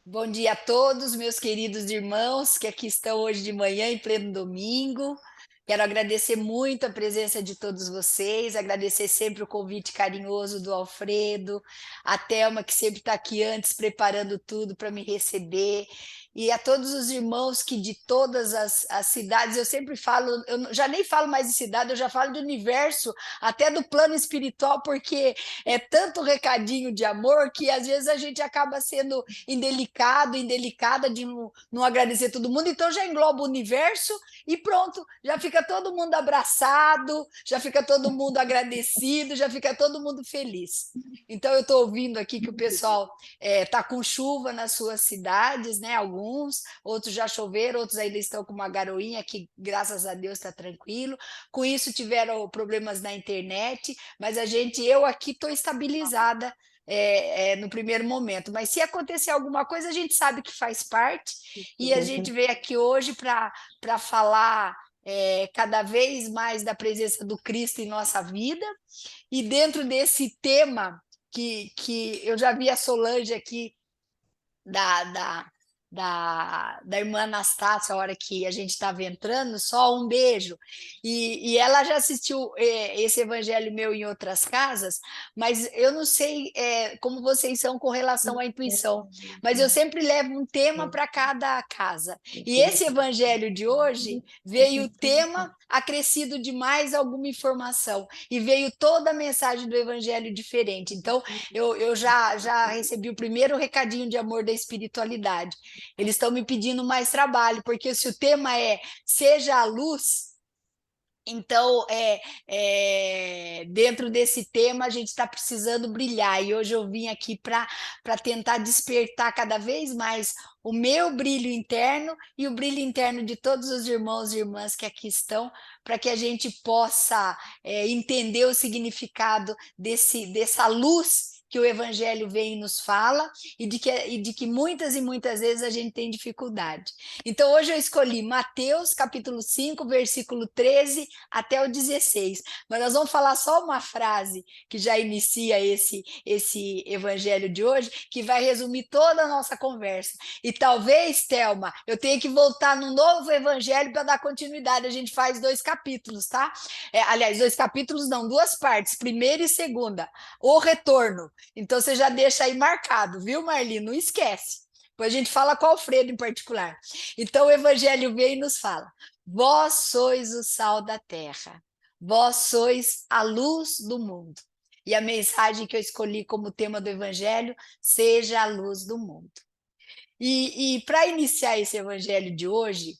Bom dia a todos, meus queridos irmãos que aqui estão hoje de manhã em pleno domingo. Quero agradecer muito a presença de todos vocês, agradecer sempre o convite carinhoso do Alfredo, a Thelma, que sempre está aqui antes preparando tudo para me receber, e a todos os irmãos que de todas as cidades, eu sempre falo, já nem falo mais de cidade, eu já falo de universo, até do plano espiritual, porque é tanto recadinho de amor que às vezes a gente acaba sendo indelicado, indelicada de não agradecer todo mundo, então já engloba o universo e pronto, já fica todo mundo abraçado, já fica todo mundo agradecido, já fica todo mundo feliz. Então eu estou ouvindo aqui que o pessoal está com chuva nas suas cidades, né? Alguns, outros já choveram, outros ainda estão com uma garoinha que, graças a Deus, está tranquilo. Com isso tiveram problemas na internet, mas eu aqui estou estabilizada no primeiro momento. Mas se acontecer alguma coisa, a gente sabe que faz parte, e a gente veio aqui hoje para falar cada vez mais da presença do Cristo em nossa vida, e dentro desse tema que eu já vi a Solange aqui da, da, da irmã Anastácia, a hora que a gente estava entrando, só um beijo. E ela já assistiu esse evangelho meu em outras casas, mas eu não sei como vocês são com relação à intuição, mas eu sempre levo um tema para cada casa. E esse evangelho de hoje veio o tema acrescido de mais alguma informação, e veio toda a mensagem do evangelho diferente. Então, eu já recebi o primeiro recadinho de amor da espiritualidade. Eles estão me pedindo mais trabalho, porque se o tema é seja a luz, então, dentro desse tema, a gente está precisando brilhar. E hoje eu vim aqui para tentar despertar cada vez mais o meu brilho interno e o brilho interno de todos os irmãos e irmãs que aqui estão, para que a gente possa entender o significado dessa luz que o Evangelho vem e nos fala, e de que muitas e muitas vezes a gente tem dificuldade. Então, hoje eu escolhi Mateus, capítulo 5, versículo 13 até o 16. Mas nós vamos falar só uma frase que já inicia esse evangelho de hoje, que vai resumir toda a nossa conversa. E talvez, Thelma, eu tenha que voltar num novo evangelho para dar continuidade. A gente faz 2 capítulos, tá? Aliás, 2 capítulos não, 2 partes, primeira e segunda. O retorno. Então você já deixa aí marcado, viu, Marli? Não esquece. Depois a gente fala com o Alfredo em particular. Então o evangelho vem e nos fala: vós sois o sal da terra, vós sois a luz do mundo. E a mensagem que eu escolhi como tema do Evangelho, seja a luz do mundo. E para iniciar esse Evangelho de hoje,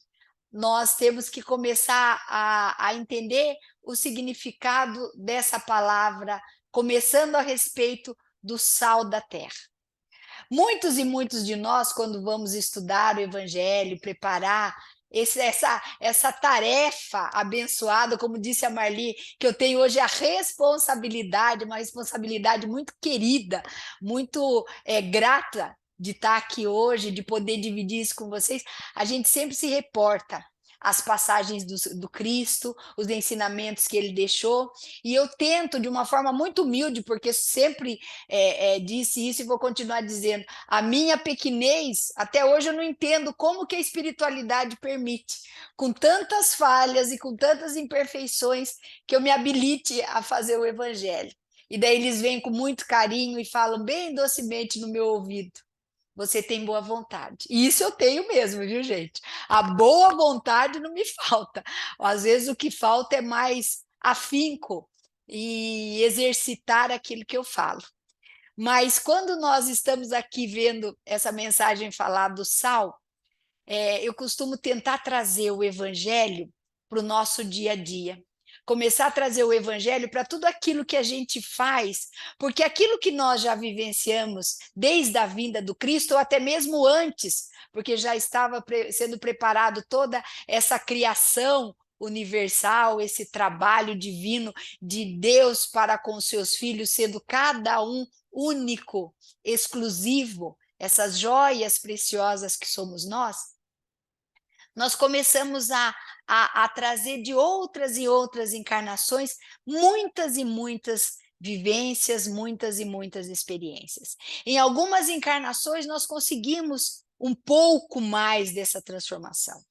nós temos que começar a entender o significado dessa palavra, começando a respeito do sal da terra. Muitos e muitos de nós, quando vamos estudar o Evangelho, preparar essa tarefa abençoada, como disse a Marli, que eu tenho hoje a responsabilidade, uma responsabilidade muito querida, muito grata de estar aqui hoje, de poder dividir isso com vocês, a gente sempre se reporta as passagens do Cristo, os ensinamentos que ele deixou, e eu tento de uma forma muito humilde, porque sempre disse isso e vou continuar dizendo, a minha pequenez, até hoje eu não entendo como que a espiritualidade permite, com tantas falhas e com tantas imperfeições, que eu me habilite a fazer o evangelho. E daí eles vêm com muito carinho e falam bem docemente no meu ouvido: você tem boa vontade. E isso eu tenho mesmo, viu, gente? A boa vontade não me falta. Às vezes o que falta é mais afinco e exercitar aquilo que eu falo. Mas quando nós estamos aqui vendo essa mensagem falar do sal, eu costumo tentar trazer o evangelho para o nosso dia a dia. Começar a trazer o evangelho para tudo aquilo que a gente faz, porque aquilo que nós já vivenciamos desde a vinda do Cristo, ou até mesmo antes, porque já estava sendo preparado toda essa criação universal, esse trabalho divino de Deus para com seus filhos, sendo cada um único, exclusivo, essas joias preciosas que somos nós começamos a trazer de outras e outras encarnações muitas e muitas vivências, muitas e muitas experiências. Em algumas encarnações, nós conseguimos um pouco mais dessa transformação.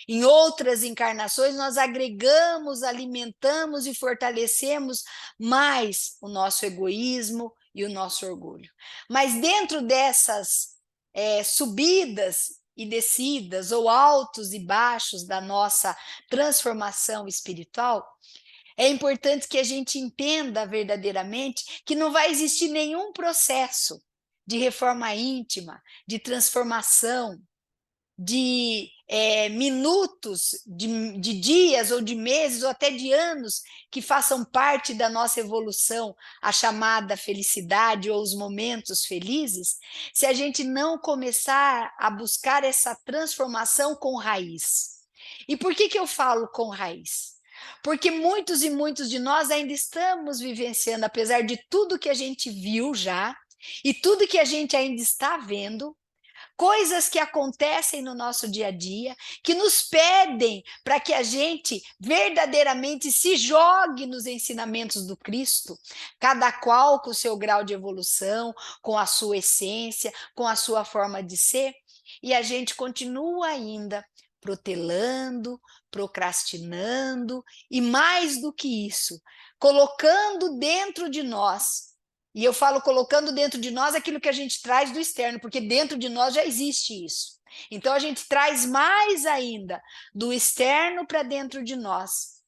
Em outras encarnações, nós agregamos, alimentamos e fortalecemos mais o nosso egoísmo e o nosso orgulho. Mas dentro dessas subidas e descidas, ou altos e baixos da nossa transformação espiritual, é importante que a gente entenda verdadeiramente que não vai existir nenhum processo de reforma íntima, de transformação, de minutos, de dias ou de meses ou até de anos que façam parte da nossa evolução, a chamada felicidade ou os momentos felizes, se a gente não começar a buscar essa transformação com raiz. E por que eu falo com raiz? Porque muitos e muitos de nós ainda estamos vivenciando, apesar de tudo que a gente viu já, e tudo que a gente ainda está vendo, coisas que acontecem no nosso dia a dia, que nos pedem para que a gente verdadeiramente se jogue nos ensinamentos do Cristo, cada qual com o seu grau de evolução, com a sua essência, com a sua forma de ser, e a gente continua ainda protelando, procrastinando, e mais do que isso, colocando dentro de nós. E eu falo colocando dentro de nós aquilo que a gente traz do externo, porque dentro de nós já existe isso. Então a gente traz mais ainda do externo para dentro de nós,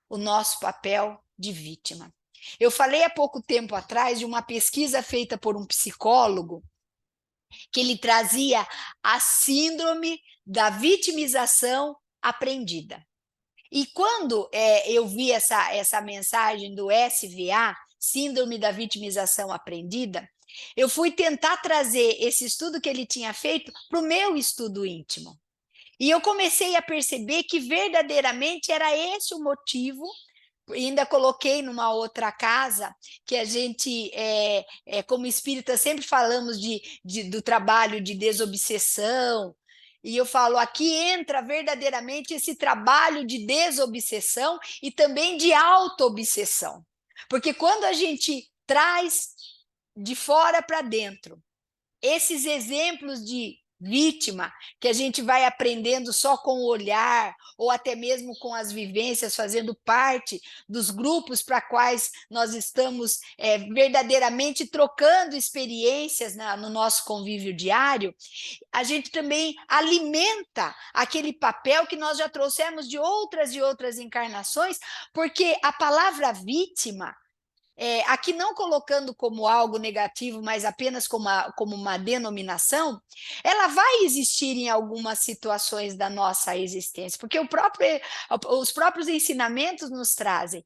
o nosso papel de vítima. Eu falei há pouco tempo atrás de uma pesquisa feita por um psicólogo, que ele trazia a síndrome da vitimização aprendida. E quando eu vi essa mensagem do SVA, Síndrome da Vitimização Aprendida, eu fui tentar trazer esse estudo que ele tinha feito para o meu estudo íntimo. E eu comecei a perceber que verdadeiramente era esse o motivo. Ainda coloquei numa outra casa que a gente, como espírita, sempre falamos do trabalho de desobsessão, e eu falo, aqui entra verdadeiramente esse trabalho de desobsessão e também de autoobsessão. Porque quando a gente traz de fora para dentro esses exemplos de vítima, que a gente vai aprendendo só com o olhar, ou até mesmo com as vivências, fazendo parte dos grupos para quais nós estamos verdadeiramente trocando experiências no nosso convívio diário, a gente também alimenta aquele papel que nós já trouxemos de outras encarnações, porque a palavra vítima, aqui não colocando como algo negativo, mas apenas como uma denominação, ela vai existir em algumas situações da nossa existência, porque os próprios ensinamentos nos trazem,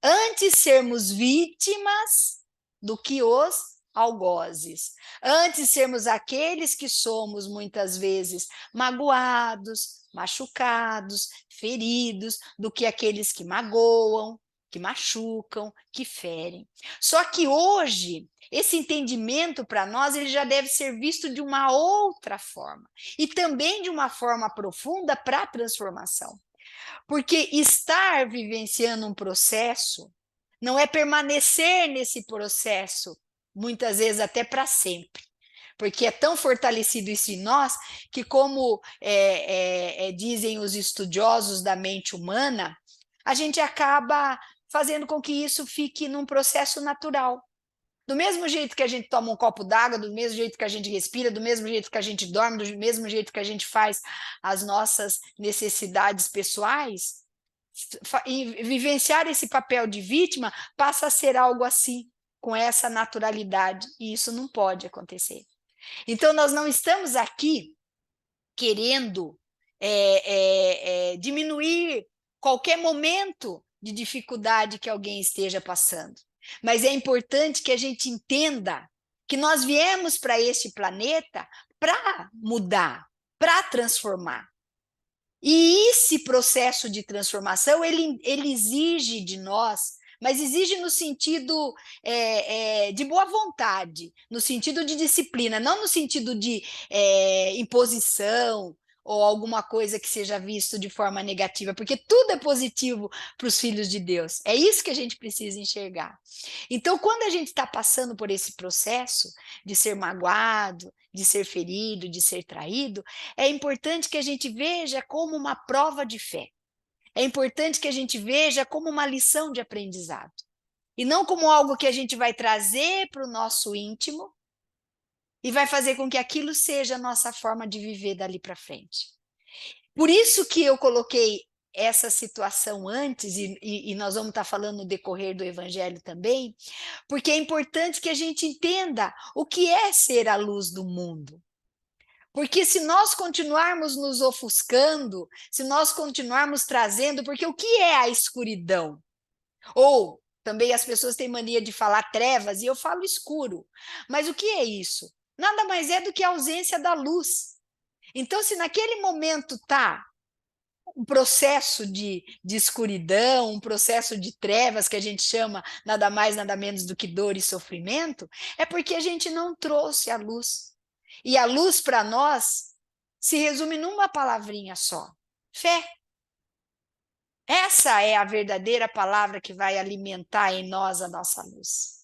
antes sermos vítimas do que os algozes, antes sermos aqueles que somos muitas vezes magoados, machucados, feridos, do que aqueles que magoam, que machucam, que ferem. Só que hoje, esse entendimento para nós, ele já deve ser visto de uma outra forma, e também de uma forma profunda para a transformação. Porque estar vivenciando um processo não é permanecer nesse processo, muitas vezes até para sempre. Porque é tão fortalecido isso em nós, que como dizem os estudiosos da mente humana, a gente acaba fazendo com que isso fique num processo natural. Do mesmo jeito que a gente toma um copo d'água, do mesmo jeito que a gente respira, do mesmo jeito que a gente dorme, do mesmo jeito que a gente faz as nossas necessidades pessoais, e vivenciar esse papel de vítima passa a ser algo assim, com essa naturalidade, e isso não pode acontecer. Então, nós não estamos aqui querendo diminuir qualquer momento de dificuldade que alguém esteja passando. Mas é importante que a gente entenda que nós viemos para este planeta para mudar, para transformar. E esse processo de transformação, ele exige de nós, mas exige no sentido de boa vontade, no sentido de disciplina, não no sentido de imposição, ou alguma coisa que seja visto de forma negativa, porque tudo é positivo para os filhos de Deus. É isso que a gente precisa enxergar. Então, quando a gente está passando por esse processo de ser magoado, de ser ferido, de ser traído, é importante que a gente veja como uma prova de fé. É importante que a gente veja como uma lição de aprendizado. E não como algo que a gente vai trazer para o nosso íntimo e vai fazer com que aquilo seja a nossa forma de viver dali para frente. Por isso que eu coloquei essa situação antes, e nós vamos estar falando no decorrer do Evangelho também, porque é importante que a gente entenda o que é ser a luz do mundo. Porque se nós continuarmos nos ofuscando, se nós continuarmos trazendo, porque o que é a escuridão? Ou também as pessoas têm mania de falar trevas e eu falo escuro. Mas o que é isso? Nada mais é do que a ausência da luz. Então, se naquele momento está um processo de escuridão, um processo de trevas, que a gente chama nada mais, nada menos do que dor e sofrimento, é porque a gente não trouxe a luz. E a luz para nós se resume numa palavrinha só: fé. Essa é a verdadeira palavra que vai alimentar em nós a nossa luz.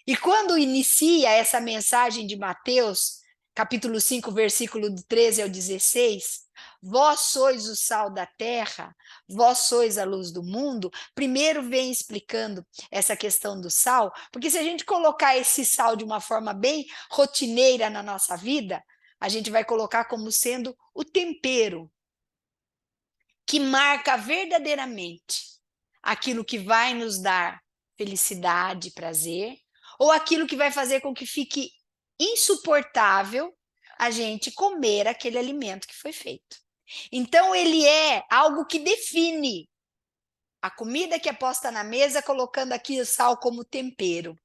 E quando inicia essa mensagem de Mateus, capítulo 5, versículo do 13 ao 16, vós sois o sal da terra, vós sois a luz do mundo, primeiro vem explicando essa questão do sal, porque se a gente colocar esse sal de uma forma bem rotineira na nossa vida, a gente vai colocar como sendo o tempero que marca verdadeiramente aquilo que vai nos dar felicidade, prazer, ou aquilo que vai fazer com que fique insuportável a gente comer aquele alimento que foi feito. Então, ele é algo que define a comida que é posta na mesa, colocando aqui o sal como tempero.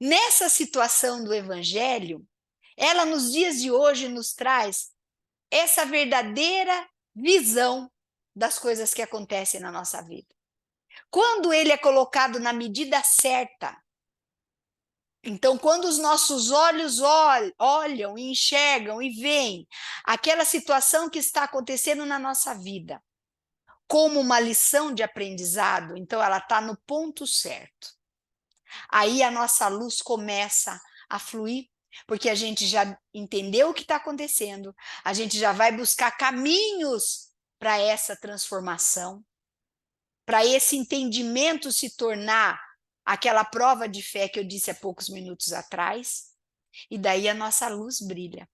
Nessa situação do Evangelho, ela nos dias de hoje nos traz essa verdadeira visão das coisas que acontecem na nossa vida. Quando ele é colocado na medida certa, então, quando os nossos olhos olham e enxergam e veem aquela situação que está acontecendo na nossa vida como uma lição de aprendizado, então ela está no ponto certo. Aí a nossa luz começa a fluir, porque a gente já entendeu o que está acontecendo, a gente já vai buscar caminhos para essa transformação, para esse entendimento se tornar aquela prova de fé que eu disse há poucos minutos atrás, e daí a nossa luz brilha.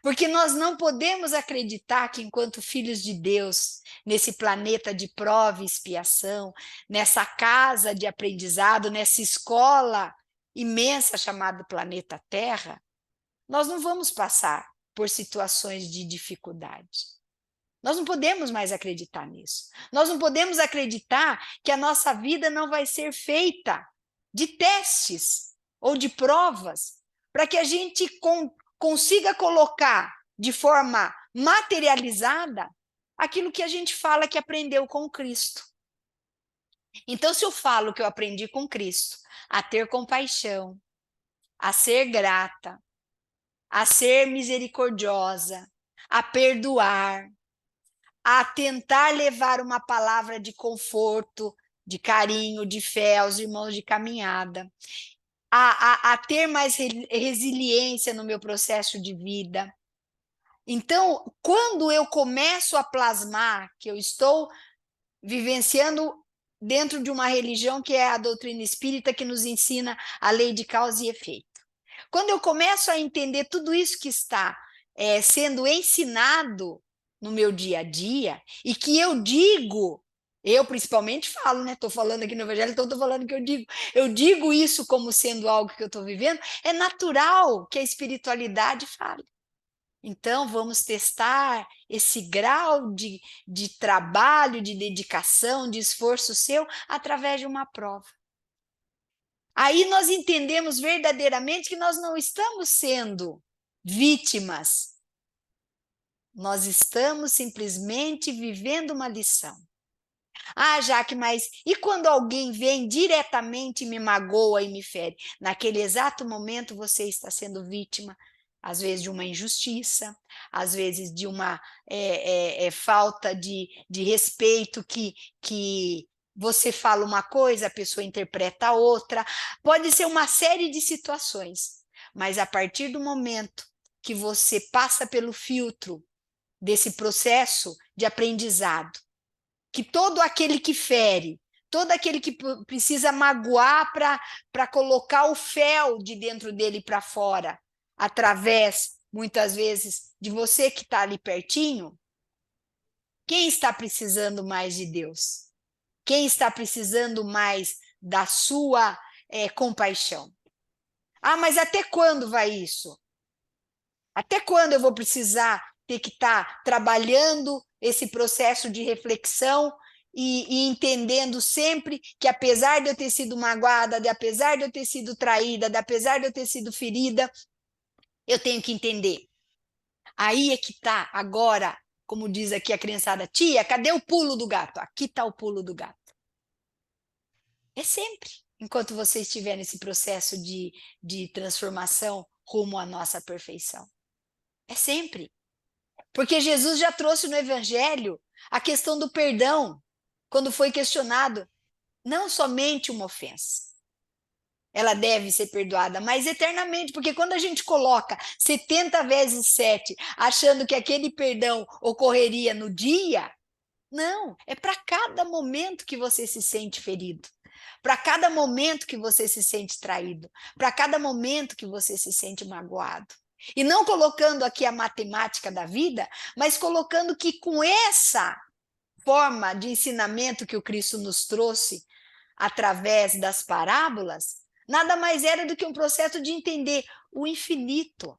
Porque nós não podemos acreditar que, enquanto filhos de Deus, nesse planeta de prova e expiação, nessa casa de aprendizado, nessa escola imensa chamada planeta Terra, nós não vamos passar por situações de dificuldade. Nós não podemos mais acreditar nisso. Nós não podemos acreditar que a nossa vida não vai ser feita de testes ou de provas para que a gente consiga colocar de forma materializada aquilo que a gente fala que aprendeu com Cristo. Então, se eu falo que eu aprendi com Cristo a ter compaixão, a ser grata, a ser misericordiosa, a perdoar, a tentar levar uma palavra de conforto, de carinho, de fé aos irmãos de caminhada, a ter mais resiliência no meu processo de vida. Então, quando eu começo a plasmar que eu estou vivenciando dentro de uma religião que é a doutrina espírita, que nos ensina a lei de causa e efeito. Quando eu começo a entender tudo isso que está sendo ensinado no meu dia a dia, e que eu digo, eu principalmente falo, né? Estou falando aqui no Evangelho, então estou falando que eu digo isso como sendo algo que eu estou vivendo, é natural que a espiritualidade fale. Então, vamos testar esse grau de trabalho, de dedicação, de esforço seu, através de uma prova. Aí nós entendemos verdadeiramente que nós não estamos sendo vítimas, nós estamos simplesmente vivendo uma lição. Ah, Jaque, mas e quando alguém vem diretamente e me magoa e me fere? Naquele exato momento você está sendo vítima às vezes de uma injustiça, às vezes de uma falta de respeito que você fala uma coisa, a pessoa interpreta outra, pode ser uma série de situações, mas a partir do momento que você passa pelo filtro desse processo de aprendizado, que todo aquele que fere, todo aquele que precisa magoar para colocar o fel de dentro dele para fora, através, muitas vezes, de você que está ali pertinho, quem está precisando mais de Deus? Quem está precisando mais da sua compaixão? Ah, mas até quando vai isso? Até quando eu vou precisar ter que estar trabalhando esse processo de reflexão e entendendo sempre que, apesar de eu ter sido magoada, apesar de eu ter sido traída, apesar de eu ter sido ferida, eu tenho que entender. Aí é que está agora, como diz aqui a criançada, tia, cadê o pulo do gato? Aqui está o pulo do gato. É sempre, enquanto você estiver nesse processo de transformação rumo à nossa perfeição. É sempre. Porque Jesus já trouxe no Evangelho a questão do perdão, quando foi questionado, não somente uma ofensa. Ela deve ser perdoada, mas eternamente, porque quando a gente coloca 70 vezes 7, achando que aquele perdão ocorreria no dia, não, é para cada momento que você se sente ferido, para cada momento que você se sente traído, para cada momento que você se sente magoado. E não colocando aqui a matemática da vida, mas colocando que com essa forma de ensinamento que o Cristo nos trouxe através das parábolas, nada mais era do que um processo de entender o infinito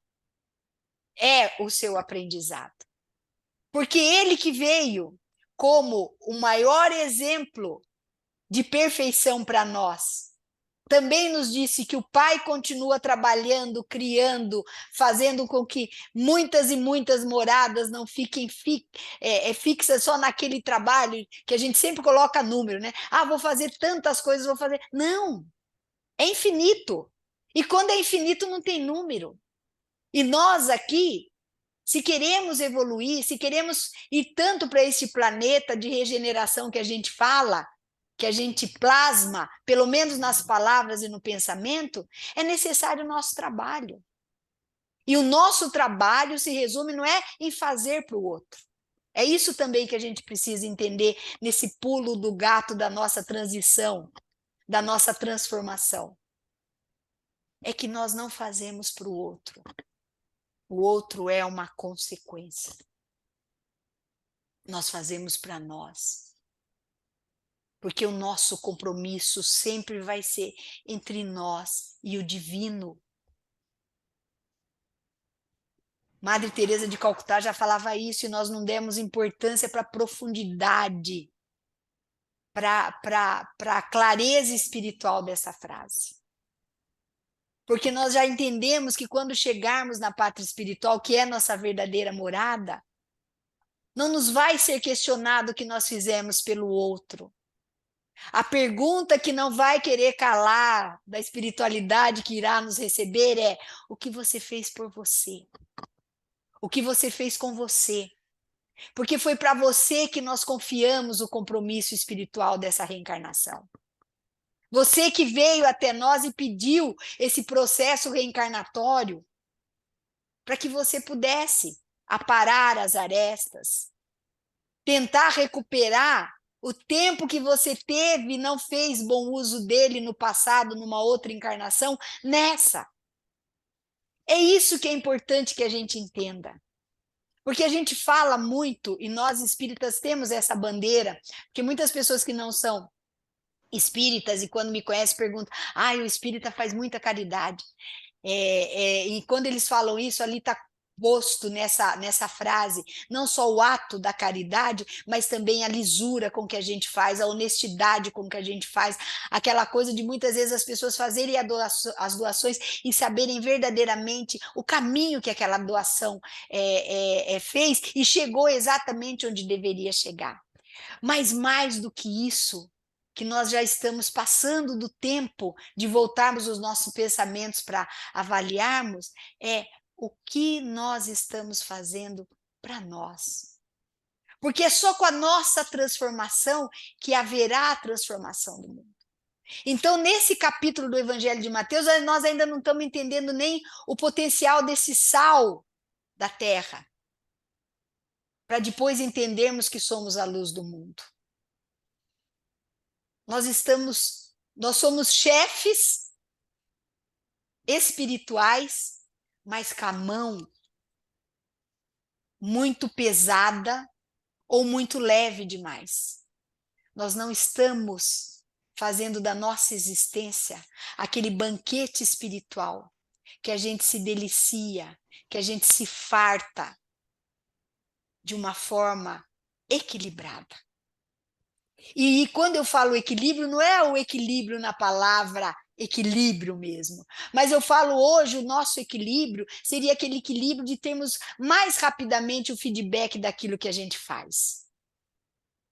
é o seu aprendizado. Porque ele que veio como o maior exemplo de perfeição para nós, também nos disse que o Pai continua trabalhando, criando, fazendo com que muitas e muitas moradas não fiquem fixas só naquele trabalho que a gente sempre coloca número, né? Ah, vou fazer tantas coisas, vou fazer. Não, é infinito. E quando é infinito, não tem número. E nós aqui, se queremos evoluir, se queremos ir tanto para este planeta de regeneração que a gente fala, que a gente plasma, pelo menos nas palavras e no pensamento, é necessário o nosso trabalho. E o nosso trabalho se resume não é em fazer para o outro. É isso também que a gente precisa entender nesse pulo do gato da nossa transição, da nossa transformação. É que nós não fazemos para o outro. O outro é uma consequência. Nós fazemos para nós. Porque o nosso compromisso sempre vai ser entre nós e o divino. Madre Teresa de Calcutá já falava isso e nós não demos importância para a profundidade, para a clareza espiritual dessa frase. Porque nós já entendemos que quando chegarmos na pátria espiritual, que é nossa verdadeira morada, não nos vai ser questionado o que nós fizemos pelo outro. A pergunta que não vai querer calar da espiritualidade que irá nos receber é: o que você fez por você? O que você fez com você? Porque foi para você que nós confiamos o compromisso espiritual dessa reencarnação. Você que veio até nós e pediu esse processo reencarnatório para que você pudesse aparar as arestas, tentar recuperar o tempo que você teve e não fez bom uso dele no passado, numa outra encarnação, nessa. É isso que é importante que a gente entenda. Porque a gente fala muito, e nós espíritas temos essa bandeira, porque muitas pessoas que não são espíritas e quando me conhecem perguntam: o espírita faz muita caridade. E quando eles falam isso, ali está posto nessa frase, não só o ato da caridade, mas também a lisura com que a gente faz, a honestidade com que a gente faz, aquela coisa de muitas vezes as pessoas fazerem as doações e saberem verdadeiramente o caminho que aquela doação fez e chegou exatamente onde deveria chegar. Mas mais do que isso, que nós já estamos passando do tempo de voltarmos os nossos pensamentos para avaliarmos, o que nós estamos fazendo para nós. Porque é só com a nossa transformação que haverá a transformação do mundo. Então, nesse capítulo do Evangelho de Mateus, nós ainda não estamos entendendo nem o potencial desse sal da terra, para depois entendermos que somos a luz do mundo. Nós somos chefes espirituais, mas com a mão muito pesada ou muito leve demais. Nós não estamos fazendo da nossa existência aquele banquete espiritual que a gente se delicia, que a gente se farta de uma forma equilibrada. E quando eu falo equilíbrio, não é o equilíbrio na palavra equilíbrio mesmo, mas eu falo hoje o nosso equilíbrio seria aquele equilíbrio de termos mais rapidamente o feedback daquilo que a gente faz.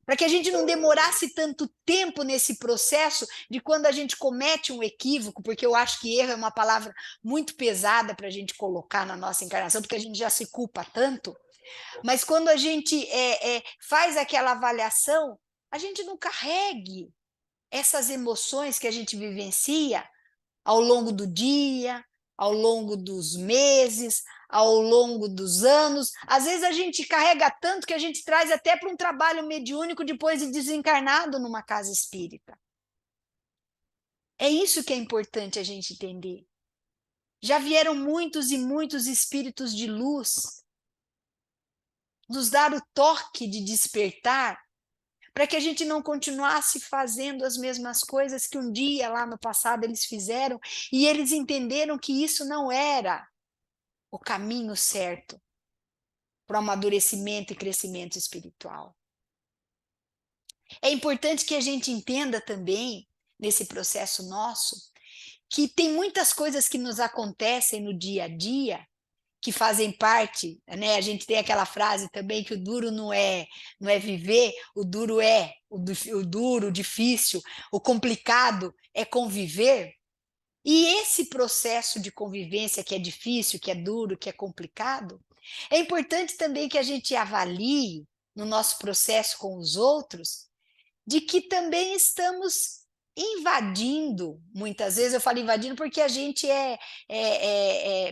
Para que a gente não demorasse tanto tempo nesse processo de quando a gente comete um equívoco, porque eu acho que erro é uma palavra muito pesada para a gente colocar na nossa encarnação, porque a gente já se culpa tanto, mas quando a gente faz aquela avaliação, a gente não carregue essas emoções que a gente vivencia ao longo do dia, ao longo dos meses, ao longo dos anos. Às vezes a gente carrega tanto que a gente traz até para um trabalho mediúnico depois de desencarnado numa casa espírita. É isso que é importante a gente entender. Já vieram muitos e muitos espíritos de luz nos dar o toque de despertar para que a gente não continuasse fazendo as mesmas coisas que um dia lá no passado eles fizeram e eles entenderam que isso não era o caminho certo para o amadurecimento e crescimento espiritual. É importante que a gente entenda também, nesse processo nosso, que tem muitas coisas que nos acontecem no dia a dia que fazem parte, né? A gente tem aquela frase também que o duro não é viver, o duro o duro, o difícil, o complicado é conviver. E esse processo de convivência que é difícil, que é duro, que é complicado, é importante também que a gente avalie no nosso processo com os outros, de que também estamos invadindo, muitas vezes eu falo invadindo porque a gente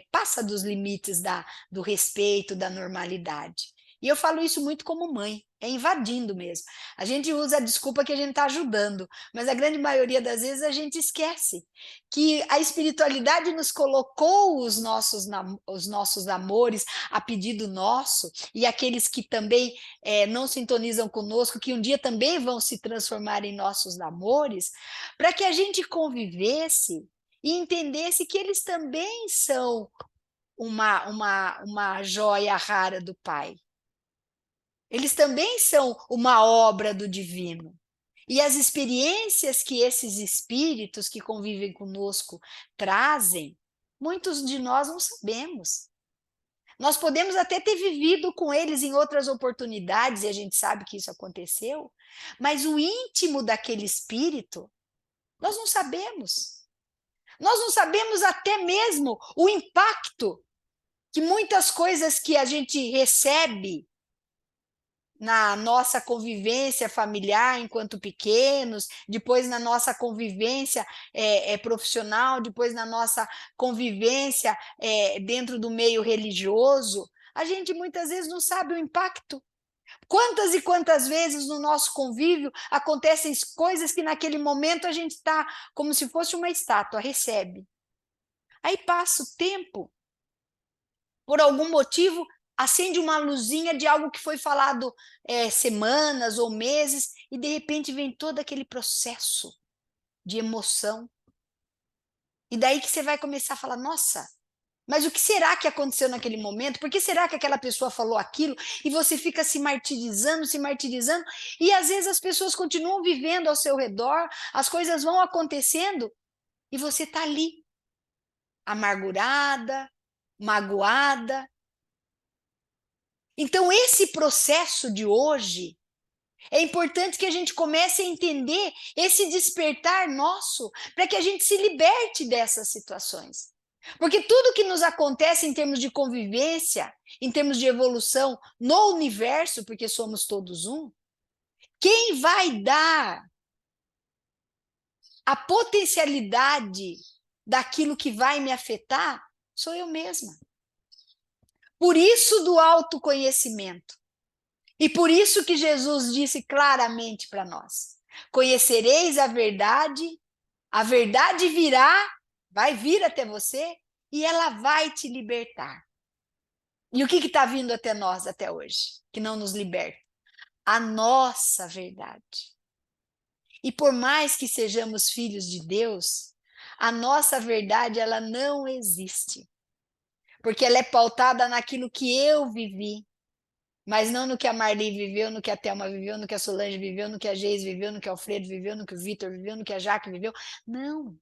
passa dos limites do respeito, da normalidade. E eu falo isso muito como mãe, é invadindo mesmo. A gente usa a desculpa que a gente está ajudando, mas a grande maioria das vezes a gente esquece que a espiritualidade nos colocou os nossos amores a pedido nosso, e aqueles que também não sintonizam conosco, que um dia também vão se transformar em nossos amores, para que a gente convivesse e entendesse que eles também são uma joia rara do Pai. Eles também são uma obra do divino. E as experiências que esses espíritos que convivem conosco trazem, muitos de nós não sabemos. Nós podemos até ter vivido com eles em outras oportunidades, e a gente sabe que isso aconteceu, mas o íntimo daquele espírito, nós não sabemos. Nós não sabemos até mesmo o impacto que muitas coisas que a gente recebe na nossa convivência familiar enquanto pequenos, depois na nossa convivência profissional, depois na nossa convivência dentro do meio religioso, a gente muitas vezes não sabe o impacto. Quantas e quantas vezes no nosso convívio acontecem coisas que naquele momento a gente está como se fosse uma estátua, recebe. Aí passa o tempo, por algum motivo, acende uma luzinha de algo que foi falado semanas ou meses, e de repente vem todo aquele processo de emoção. E daí que você vai começar a falar, nossa, mas o que será que aconteceu naquele momento? Por que será que aquela pessoa falou aquilo? E você fica se martirizando, e às vezes as pessoas continuam vivendo ao seu redor, as coisas vão acontecendo, e você está ali, amargurada, magoada. Então, esse processo de hoje, é importante que a gente comece a entender esse despertar nosso, para que a gente se liberte dessas situações. Porque tudo que nos acontece em termos de convivência, em termos de evolução no universo, porque somos todos um, quem vai dar a potencialidade daquilo que vai me afetar sou eu mesma. Por isso do autoconhecimento. E por isso que Jesus disse claramente para nós: conhecereis a verdade virá, vai vir até você e ela vai te libertar. E o que está vindo até nós até hoje, que não nos liberta? A nossa verdade. E por mais que sejamos filhos de Deus, a nossa verdade ela não existe. Porque ela é pautada naquilo que eu vivi, mas não no que a Marli viveu, no que a Thelma viveu, no que a Solange viveu, no que a Geis viveu, no que o Alfredo viveu, no que o Vitor viveu, no que a Jaque viveu. Não.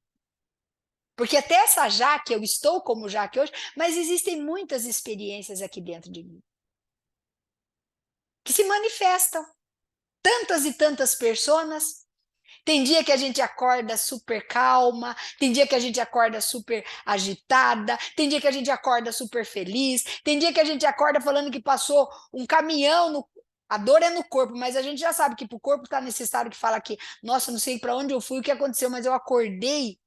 Porque até essa Jaque, eu estou como Jaque hoje, mas existem muitas experiências aqui dentro de mim que se manifestam. Tantas e tantas personas. Tem dia que a gente acorda super calma, tem dia que a gente acorda super agitada, tem dia que a gente acorda super feliz, tem dia que a gente acorda falando que passou um caminhão no... A dor é no corpo, mas a gente já sabe que para o corpo estar nesse estado que fala que, nossa, não sei para onde eu fui, o que aconteceu, mas eu acordei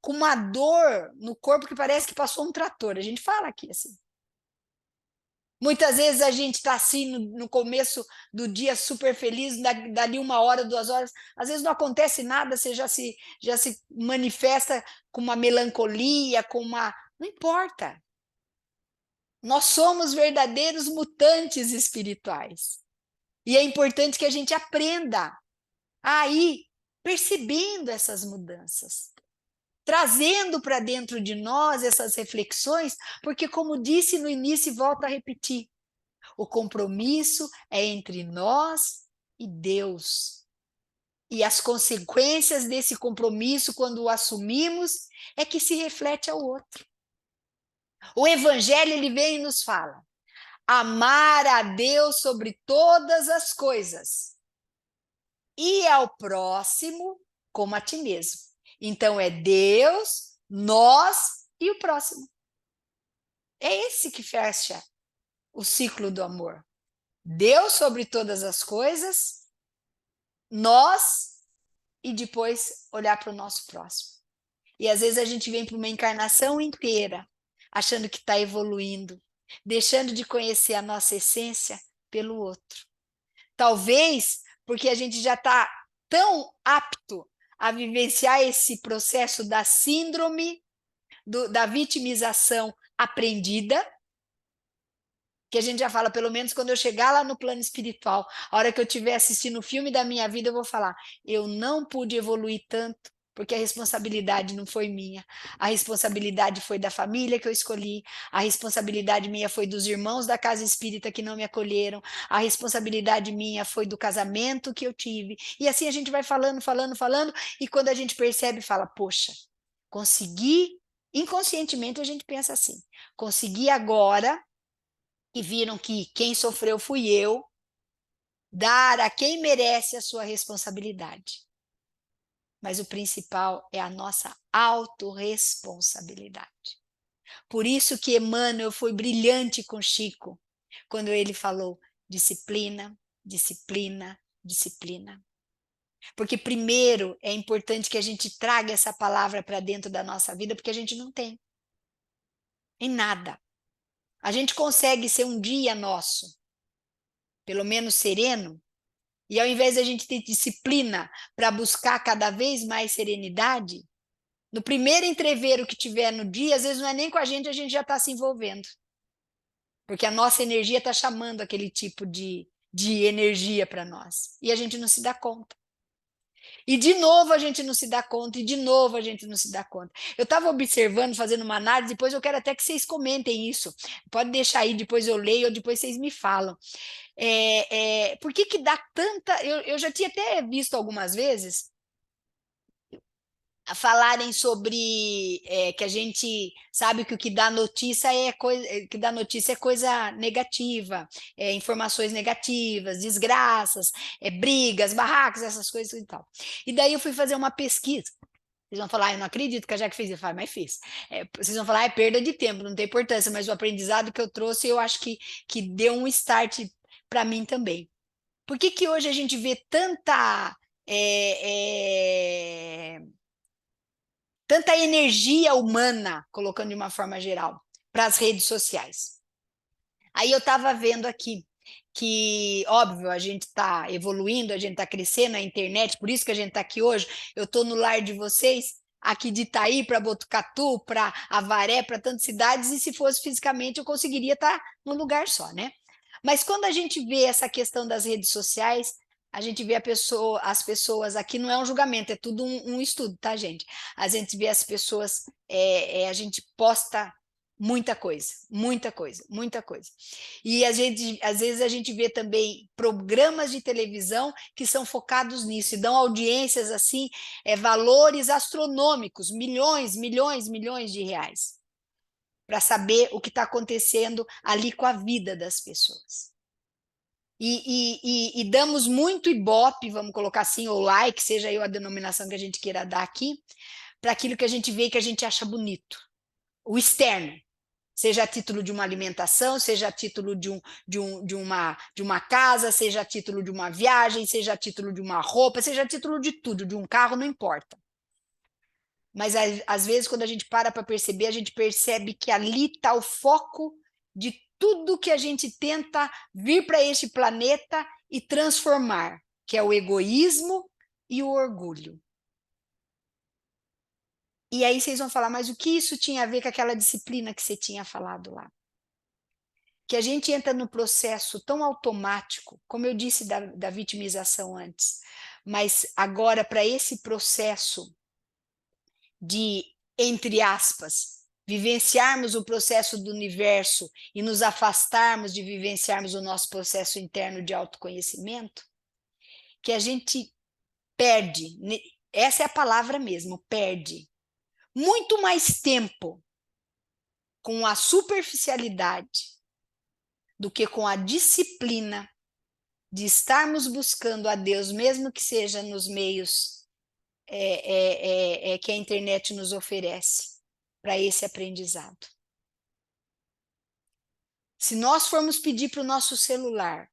com uma dor no corpo que parece que passou um trator. A gente fala aqui assim. Muitas vezes a gente está assim no começo do dia super feliz, dali 1 hora, 2 horas, às vezes não acontece nada, você já se manifesta com uma melancolia, com uma... Não importa. Nós somos verdadeiros mutantes espirituais. E é importante que a gente aprenda a ir percebendo essas mudanças, trazendo para dentro de nós essas reflexões, porque como disse no início e volto a repetir, o compromisso é entre nós e Deus. E as consequências desse compromisso, quando o assumimos, é que se reflete ao outro. O Evangelho, ele vem e nos fala: amar a Deus sobre todas as coisas e ao próximo como a ti mesmo. Então é Deus, nós e o próximo. É esse que fecha o ciclo do amor. Deus sobre todas as coisas, nós e depois olhar para o nosso próximo. E às vezes a gente vem para uma encarnação inteira achando que está evoluindo, deixando de conhecer a nossa essência pelo outro. Talvez porque a gente já está tão apto a vivenciar esse processo da síndrome, da vitimização aprendida, que a gente já fala, pelo menos quando eu chegar lá no plano espiritual, a hora que eu estiver assistindo o filme da minha vida, eu vou falar, eu não pude evoluir tanto, porque a responsabilidade não foi minha, a responsabilidade foi da família que eu escolhi, a responsabilidade minha foi dos irmãos da casa espírita que não me acolheram, a responsabilidade minha foi do casamento que eu tive, e assim a gente vai falando, falando, falando, e quando a gente percebe, fala, poxa, consegui, inconscientemente a gente pensa assim, consegui agora, e viram que quem sofreu fui eu, dar a quem merece a sua responsabilidade. Mas o principal é a nossa autorresponsabilidade. Por isso que Emmanuel foi brilhante com Chico, quando ele falou disciplina, disciplina, disciplina. Porque primeiro é importante que a gente traga essa palavra para dentro da nossa vida, porque a gente não tem. Em nada. A gente consegue ser um dia nosso, pelo menos sereno, e ao invés de a gente ter disciplina para buscar cada vez mais serenidade, no primeiro entreveiro que tiver no dia, às vezes não é nem com a gente já está se envolvendo. Porque a nossa energia está chamando aquele tipo de energia para nós. E a gente não se dá conta. E de novo a gente não se dá conta, e de novo a gente não se dá conta. Eu estava observando, fazendo uma análise, depois eu quero até que vocês comentem isso. Pode deixar aí, depois eu leio, ou depois vocês me falam. Por que que dá tanta... Eu já tinha até visto algumas vezes a falarem sobre que a gente sabe que o que dá notícia é coisa negativa, informações negativas, desgraças, brigas, barracos, essas coisas e tal. E daí eu fui fazer uma pesquisa Vocês vão falar, eu não acredito que a Jaque fez. Eu falo, mas fiz. Vocês vão falar, é perda de tempo, não tem importância, mas o aprendizado que eu trouxe, eu acho que deu um start para mim também. Por que que hoje a gente vê é, tanta energia humana, colocando de uma forma geral, para as redes sociais? Aí eu estava vendo aqui que, óbvio, a gente está evoluindo, a gente está crescendo, a internet, por isso que a gente está aqui hoje. Eu estou no lar de vocês, aqui de Itaí para Botucatu, para Avaré, para tantas cidades, e se fosse fisicamente eu conseguiria estar num lugar só, né? Mas quando a gente vê essa questão das redes sociais, a gente vê as pessoas aqui, não é um julgamento, é tudo um estudo, tá, gente? A gente vê as pessoas, a gente posta muita coisa, muita coisa, muita coisa. E às vezes a gente vê também programas de televisão que são focados nisso e dão audiências assim, valores astronômicos, milhões, milhões, milhões de reais, para saber o que está acontecendo ali com a vida das pessoas. E damos muito ibope, vamos colocar assim, ou like, seja aí a denominação que a gente queira dar aqui, para aquilo que a gente vê e que a gente acha bonito. O externo, seja a título de uma alimentação, seja a título de uma casa, seja a título de uma viagem, seja a título de uma roupa, seja a título de tudo, de um carro, não importa. Mas às vezes, quando a gente para perceber, a gente percebe que ali está o foco de tudo que a gente tenta vir para este planeta e transformar, que é o egoísmo e o orgulho. E aí vocês vão falar, mas o que isso tinha a ver com aquela disciplina que você tinha falado lá? Que a gente entra no processo tão automático, como eu disse da vitimização antes, mas agora para esse processo de, entre aspas, vivenciarmos o processo do universo e nos afastarmos de vivenciarmos o nosso processo interno de autoconhecimento, que a gente perde, essa é a palavra mesmo, perde muito mais tempo com a superficialidade do que com a disciplina de estarmos buscando a Deus, mesmo que seja nos meios que a internet nos oferece para esse aprendizado. Se nós formos pedir para o nosso celular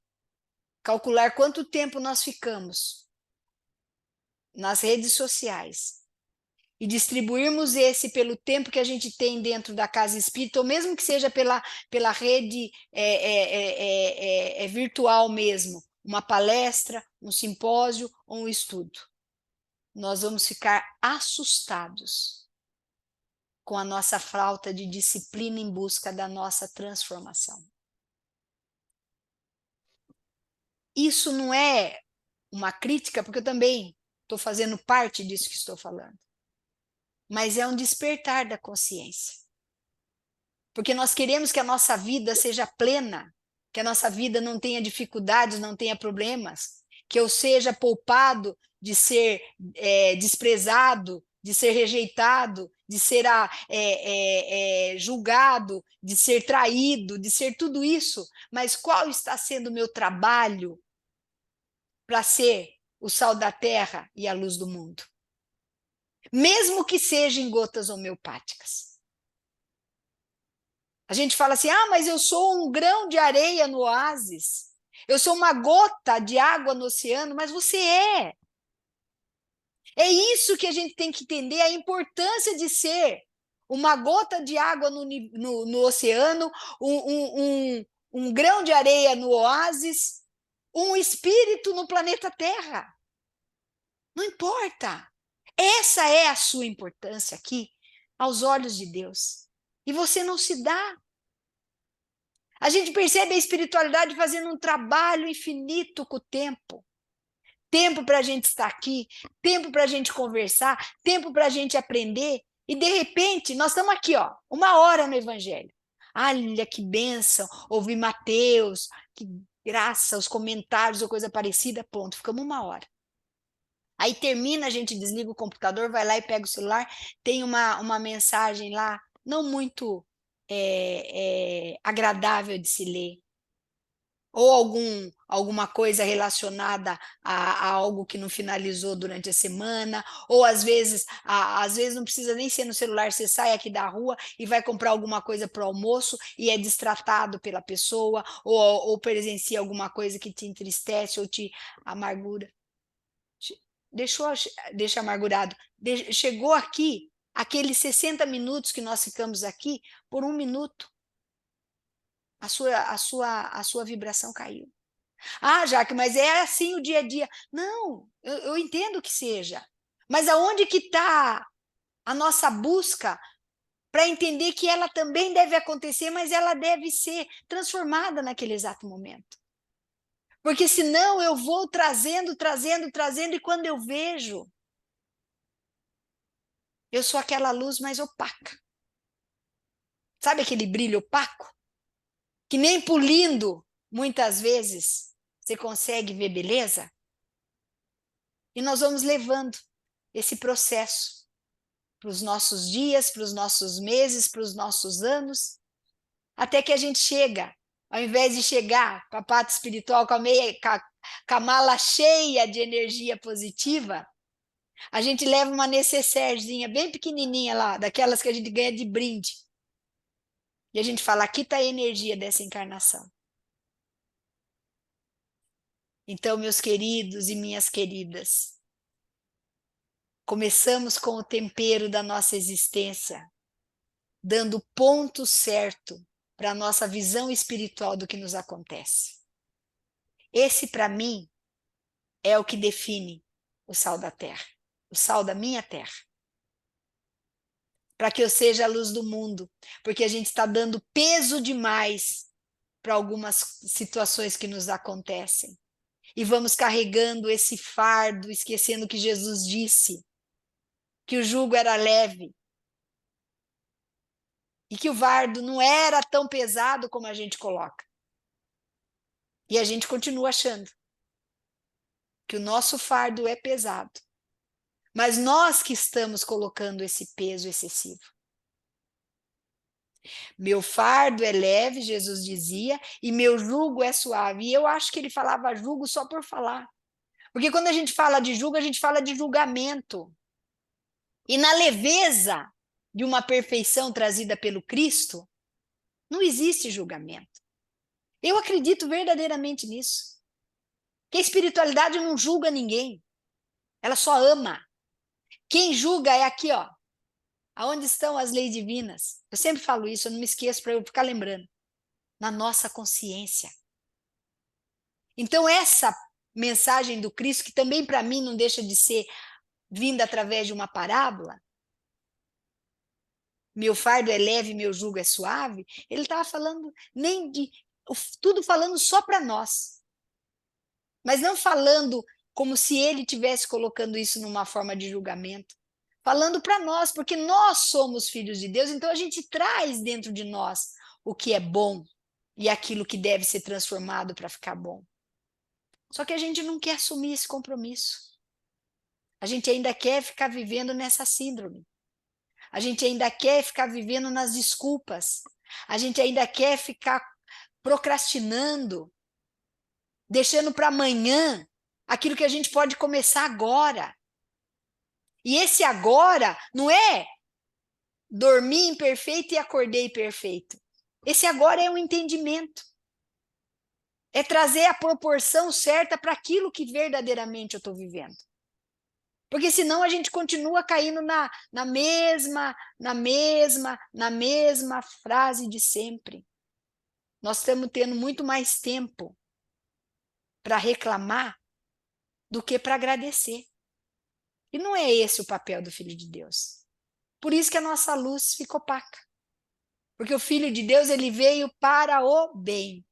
calcular quanto tempo nós ficamos nas redes sociais e distribuirmos esse pelo tempo que a gente tem dentro da casa espírita, ou mesmo que seja pela rede virtual mesmo, uma palestra, um simpósio ou um estudo, nós vamos ficar assustados com a nossa falta de disciplina em busca da nossa transformação. Isso não é uma crítica, porque eu também estou fazendo parte disso que estou falando, mas é um despertar da consciência. Porque nós queremos que a nossa vida seja plena, que a nossa vida não tenha dificuldades, não tenha problemas, que eu seja poupado de ser desprezado, de ser rejeitado, de ser julgado, de ser traído, de ser tudo isso. Mas qual está sendo o meu trabalho para ser o sal da terra e a luz do mundo? Mesmo que seja em gotas homeopáticas. A gente fala assim, mas eu sou um grão de areia no oásis, eu sou uma gota de água no oceano, mas você é. É isso que a gente tem que entender, a importância de ser uma gota de água no oceano, um grão de areia no oásis, um espírito no planeta Terra. Não importa. Essa é a sua importância aqui, aos olhos de Deus. E você não se dá. A gente percebe a espiritualidade fazendo um trabalho infinito com o tempo. Tempo para a gente estar aqui, tempo para a gente conversar, tempo para a gente aprender. E, de repente, nós estamos aqui, 1 hora no Evangelho. Olha que bênção, ouvir Mateus, que graça, os comentários ou coisa parecida, ponto. Ficamos 1 hora. Aí termina, a gente desliga o computador, vai lá e pega o celular, tem uma mensagem lá, não muito agradável de se ler. ou alguma coisa relacionada a algo que não finalizou durante a semana, ou às vezes não precisa nem ser no celular, você sai aqui da rua e vai comprar alguma coisa para o almoço e é destratado pela pessoa, ou presencia alguma coisa que te entristece ou te amargura. Deixou, deixa amargurado. Chegou aqui, aqueles 60 minutos que nós ficamos aqui, por 1 minuto, a sua vibração caiu. Ah, Jaque, mas é assim o dia a dia. Não, eu entendo que seja. Mas aonde que está a nossa busca para entender que ela também deve acontecer, mas ela deve ser transformada naquele exato momento? Porque senão eu vou trazendo, trazendo, trazendo, e quando eu vejo, eu sou aquela luz mais opaca. Sabe aquele brilho opaco? Que nem polindo, muitas vezes, você consegue ver beleza? E nós vamos levando esse processo para os nossos dias, para os nossos meses, para os nossos anos, até que a gente chega, ao invés de chegar com a parte espiritual, com a mala cheia de energia positiva, a gente leva uma necessairezinha bem pequenininha lá, daquelas que a gente ganha de brinde. E a gente fala, aqui está a energia dessa encarnação. Então, meus queridos e minhas queridas, começamos com o tempero da nossa existência, dando o ponto certo para a nossa visão espiritual do que nos acontece. Esse, para mim, é o que define o sal da terra, o sal da minha terra. Para que eu seja a luz do mundo, porque a gente está dando peso demais para algumas situações que nos acontecem. E vamos carregando esse fardo, esquecendo que Jesus disse que o jugo era leve e que o fardo não era tão pesado como a gente coloca. E a gente continua achando que o nosso fardo é pesado. Mas nós que estamos colocando esse peso excessivo. Meu fardo é leve, Jesus dizia, e meu jugo é suave. E eu acho que ele falava jugo só por falar. Porque quando a gente fala de jugo, a gente fala de julgamento. E na leveza de uma perfeição trazida pelo Cristo, não existe julgamento. Eu acredito verdadeiramente nisso. Que a espiritualidade não julga ninguém. Ela só ama. Quem julga é aqui, ó. Aonde estão as leis divinas? Eu sempre falo isso, eu não me esqueço para eu ficar lembrando. Na nossa consciência. Então, essa mensagem do Cristo, que também para mim não deixa de ser vinda através de uma parábola, meu fardo é leve, meu jugo é suave, ele estava falando nem de tudo falando só para nós. Mas não falando como se ele estivesse colocando isso numa forma de julgamento. Falando para nós, porque nós somos filhos de Deus, então a gente traz dentro de nós o que é bom e aquilo que deve ser transformado para ficar bom. Só que a gente não quer assumir esse compromisso. A gente ainda quer ficar vivendo nessa síndrome. A gente ainda quer ficar vivendo nas desculpas. A gente ainda quer ficar procrastinando, deixando para amanhã aquilo que a gente pode começar agora. E esse agora não é dormir imperfeito e acordei perfeito. Esse agora é um entendimento. É trazer a proporção certa para aquilo que verdadeiramente eu estou vivendo. Porque senão a gente continua caindo na mesma frase de sempre. Nós estamos tendo muito mais tempo para reclamar do que para agradecer. E não é esse o papel do Filho de Deus. Por isso que a nossa luz fica opaca. Porque o Filho de Deus, ele veio para o bem.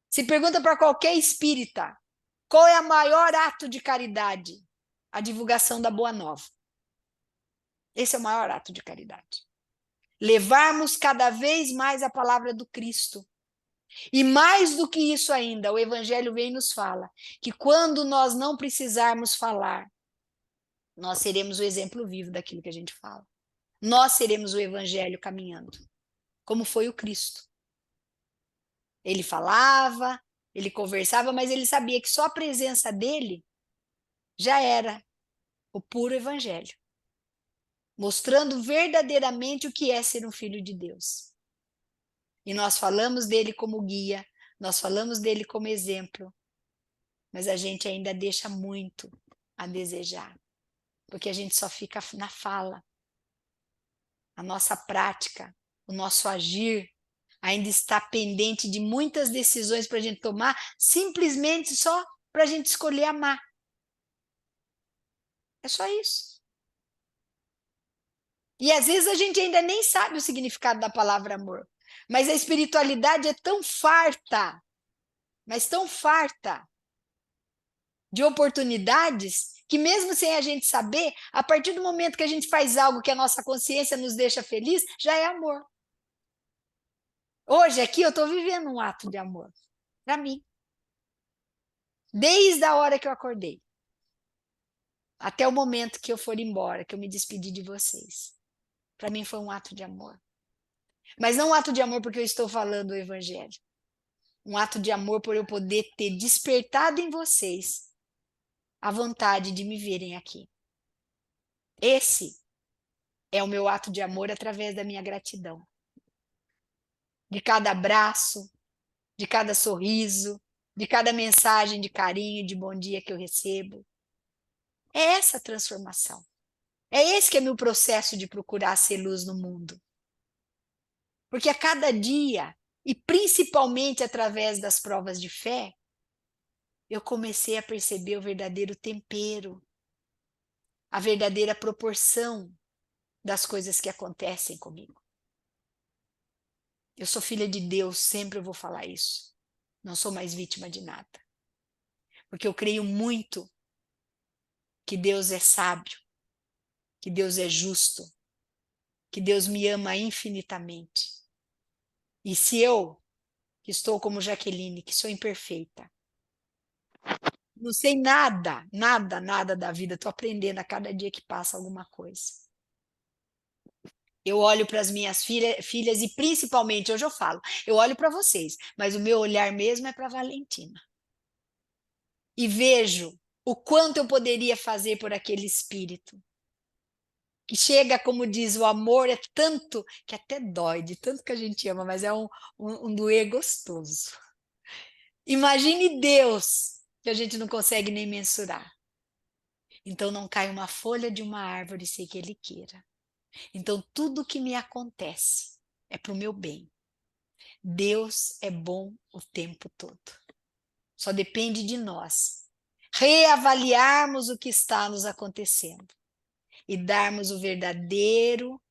Se pergunta para qualquer espírita, qual é o maior ato de caridade? A divulgação da Boa Nova. Esse é o maior ato de caridade. Levarmos cada vez mais a palavra do Cristo. E mais do que isso ainda, o Evangelho vem e nos fala que quando nós não precisarmos falar, nós seremos o exemplo vivo daquilo que a gente fala. Nós seremos o Evangelho caminhando, como foi o Cristo. Ele falava, ele conversava, mas ele sabia que só a presença dele já era o puro evangelho, mostrando verdadeiramente o que é ser um filho de Deus. E nós falamos dele como guia, nós falamos dele como exemplo, mas a gente ainda deixa muito a desejar, porque a gente só fica na fala. A nossa prática, o nosso agir ainda está pendente de muitas decisões para a gente tomar, simplesmente só para a gente escolher amar. É só isso. E às vezes a gente ainda nem sabe o significado da palavra amor, mas a espiritualidade é tão farta, mas tão farta de oportunidades, que mesmo sem a gente saber, a partir do momento que a gente faz algo que a nossa consciência nos deixa feliz, já é amor. Hoje aqui eu estou vivendo um ato de amor para mim. Desde a hora que eu acordei, até o momento que eu for embora, que eu me despedi de vocês. Para mim foi um ato de amor. Mas não um ato de amor porque eu estou falando o evangelho. Um ato de amor por eu poder ter despertado em vocês a vontade de me verem aqui. Esse é o meu ato de amor através da minha gratidão. De cada abraço, de cada sorriso, de cada mensagem de carinho, de bom dia que eu recebo. É essa a transformação. É esse que é meu processo de procurar ser luz no mundo. Porque a cada dia, e principalmente através das provas de fé, eu comecei a perceber o verdadeiro tempero, a verdadeira proporção das coisas que acontecem comigo. Eu sou filha de Deus, sempre eu vou falar isso. Não sou mais vítima de nada. Porque eu creio muito que Deus é sábio, que Deus é justo, que Deus me ama infinitamente. E se eu, que estou como Jaqueline, que sou imperfeita, não sei nada, nada, nada da vida, estou aprendendo a cada dia que passa alguma coisa. Eu olho para as minhas filhas e principalmente, hoje eu falo, eu olho para vocês, mas o meu olhar mesmo é para a Valentina. E vejo o quanto eu poderia fazer por aquele espírito. Que chega, como diz, o amor é tanto que até dói, de tanto que a gente ama, mas é um doer gostoso. Imagine Deus, que a gente não consegue nem mensurar. Então não cai uma folha de uma árvore sem que Ele queira. Então tudo que me acontece é para o meu bem. Deus é bom o tempo todo. Só depende de nós reavaliarmos o que está nos acontecendo e darmos o verdadeiro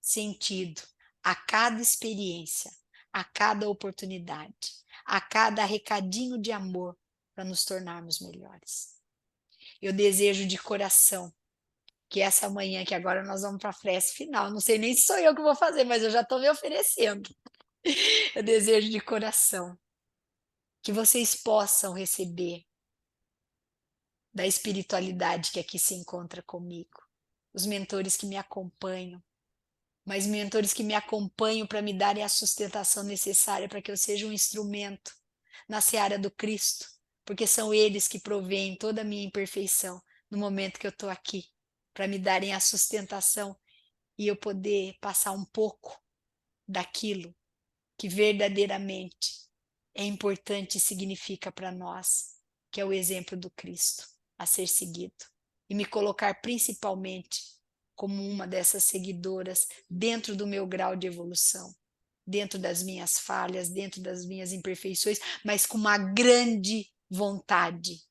sentido a cada experiência, a cada oportunidade, a cada recadinho de amor para nos tornarmos melhores. Eu desejo de coração que essa manhã, que agora nós vamos para a prece final, não sei nem se sou eu que vou fazer, mas eu já estou me oferecendo. Eu desejo de coração que vocês possam receber da espiritualidade que aqui se encontra comigo, os mentores que me acompanham, mas mentores que me acompanham para me darem a sustentação necessária para que eu seja um instrumento na seara do Cristo, porque são eles que provêem toda a minha imperfeição no momento que eu estou aqui, para me darem a sustentação e eu poder passar um pouco daquilo que verdadeiramente é importante e significa para nós, que é o exemplo do Cristo a ser seguido. E me colocar principalmente como uma dessas seguidoras dentro do meu grau de evolução, dentro das minhas falhas, dentro das minhas imperfeições, mas com uma grande vontade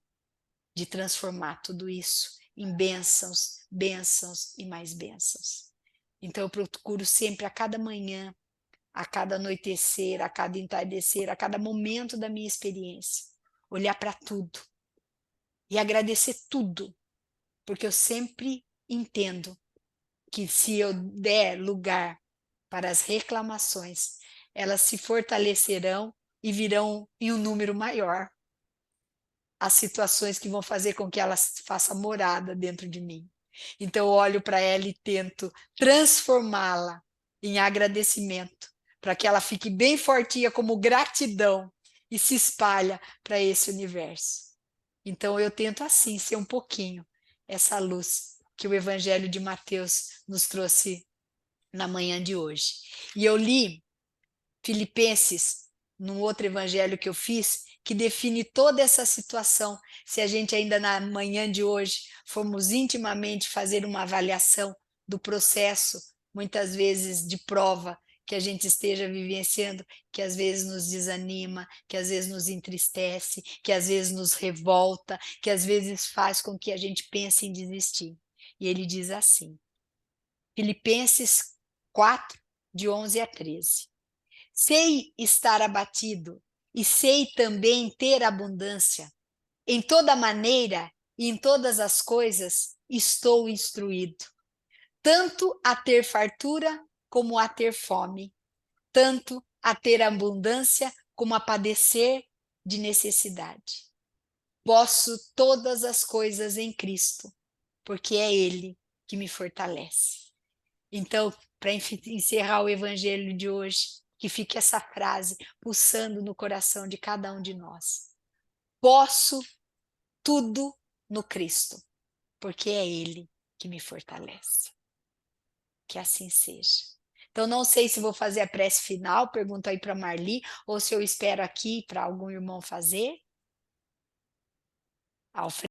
de transformar tudo isso em bênçãos, bênçãos e mais bênçãos. Então eu procuro sempre a cada manhã, a cada anoitecer, a cada entardecer, a cada momento da minha experiência, olhar para tudo e agradecer tudo, porque eu sempre entendo que se eu der lugar para as reclamações, elas se fortalecerão e virão em um número maior as situações que vão fazer com que elas façam morada dentro de mim. Então eu olho para ela e tento transformá-la em agradecimento, para que ela fique bem fortinha como gratidão e se espalha para esse universo. Então eu tento assim ser um pouquinho essa luz que o Evangelho de Mateus nos trouxe na manhã de hoje. E eu li Filipenses, num outro evangelho que eu fiz, que define toda essa situação. Se a gente ainda na manhã de hoje formos intimamente fazer uma avaliação do processo, muitas vezes de prova, que a gente esteja vivenciando, que às vezes nos desanima, que às vezes nos entristece, que às vezes nos revolta, que às vezes faz com que a gente pense em desistir. E ele diz assim, Filipenses 4, de 11 a 13. Sei estar abatido e sei também ter abundância. Em toda maneira e em todas as coisas estou instruído, tanto a ter fartura como a ter fome, tanto a ter abundância como a padecer de necessidade. Posso todas as coisas em Cristo, porque é Ele que me fortalece. Então, para encerrar o evangelho de hoje, que fique essa frase pulsando no coração de cada um de nós. Posso tudo no Cristo, porque é Ele que me fortalece. Que assim seja. Então, não sei se vou fazer a prece final, pergunto aí para Marli, ou se eu espero aqui para algum irmão fazer. Alfredo.